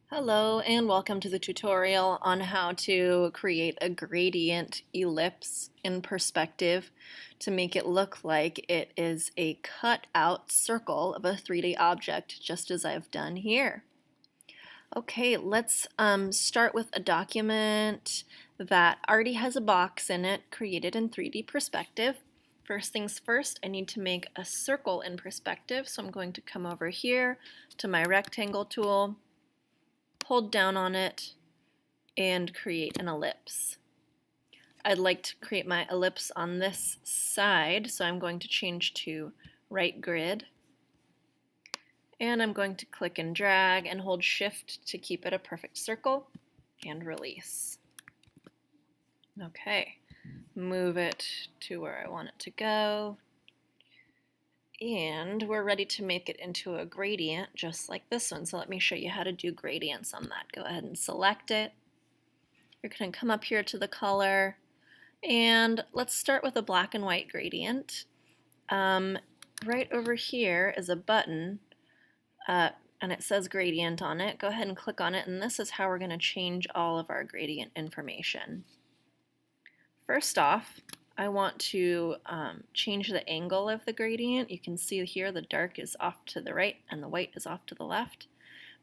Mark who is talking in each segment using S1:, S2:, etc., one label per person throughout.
S1: Hello and welcome to the tutorial on how to create a gradient ellipse in perspective to make it look like it is a cut out circle of a 3D object, just as I've done here. Okay, let's start with a document that already has a box in it created in 3D perspective. First things first, I need to make a circle in perspective, so I'm going to come over here to my rectangle tool, hold down on it, and create an ellipse. I'd like to create my ellipse on this side, so I'm going to change to right grid. And I'm going to click and drag and hold shift to keep it a perfect circle and release. Okay, move it to where I want it to go. And we're ready to make it into a gradient just like this one. So let me show you how to do gradients on that. Go ahead and select it. You're going to come up here to the color, and let's start with a black and white gradient. Right over here is a button, and it says gradient on it. Go ahead and click on it, and this is how we're going to change all of our gradient information. First off, I want to change the angle of the gradient. You can see here the dark is off to the right and the white is off to the left,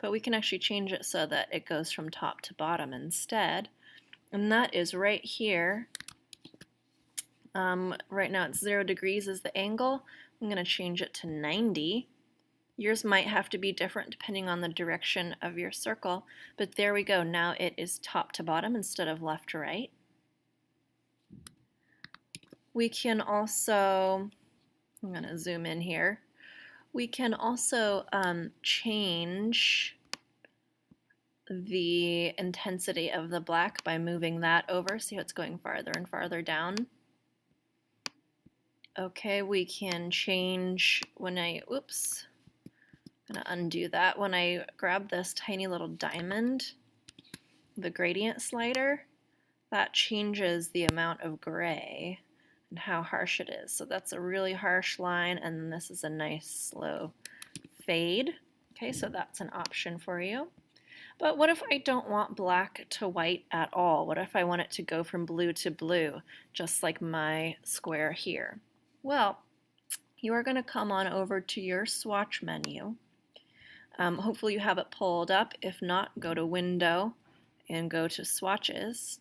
S1: but we can actually change it so that it goes from top to bottom instead, and that is right here. Right now it's 0 degrees is the angle. I'm going to change it to 90. Yours might have to be different depending on the direction of your circle, but there we go. Now it is top to bottom instead of left to right. We can also, I'm going to zoom in here, we can also change the intensity of the black by moving that over. See how it's going farther and farther down. Okay, we can change when I'm going to undo that. When I grab this tiny little diamond, the gradient slider, that changes the amount of gray and how harsh it is. So that's a really harsh line, and then this is a nice slow fade. Okay, so that's an option for you. But what if I don't want black to white at all? What if I want it to go from blue to blue, just like my square here? Well, you are going to come on over to your swatch menu. Hopefully you have it pulled up. If not, go to Window and go to Swatches.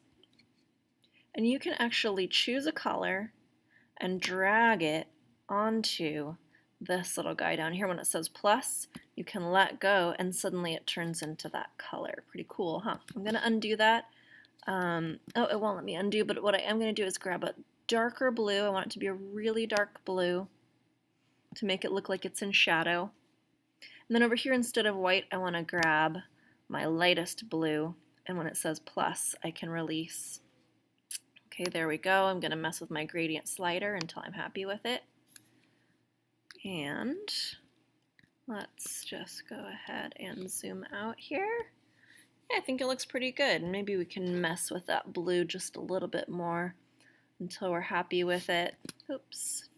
S1: And you can actually choose a color and drag it onto this little guy down here. When it says plus, you can let go and suddenly it turns into that color. Pretty cool, huh? I'm going to undo that. Oh, it won't let me undo, but what I am going to do is grab a darker blue. I want it to be a really dark blue to make it look like it's in shadow. And then over here, instead of white, I want to grab my lightest blue, and when it says plus, I can release. Okay, there we go. I'm going to mess with my gradient slider until I'm happy with it. And let's just go ahead and zoom out here. Yeah, I think it looks pretty good. Maybe we can mess with that blue just a little bit more until we're happy with it. Oops.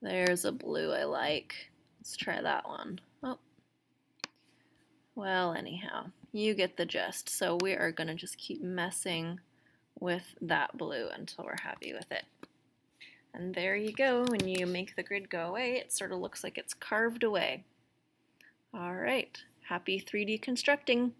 S1: There's a blue I like. Let's try that one. Oh. Well, anyhow, you get the gist. So we are going to just keep messing with that blue until we're happy with it. And there you go. When you make the grid go away, it sort of looks like it's carved away. All right, happy 3D constructing.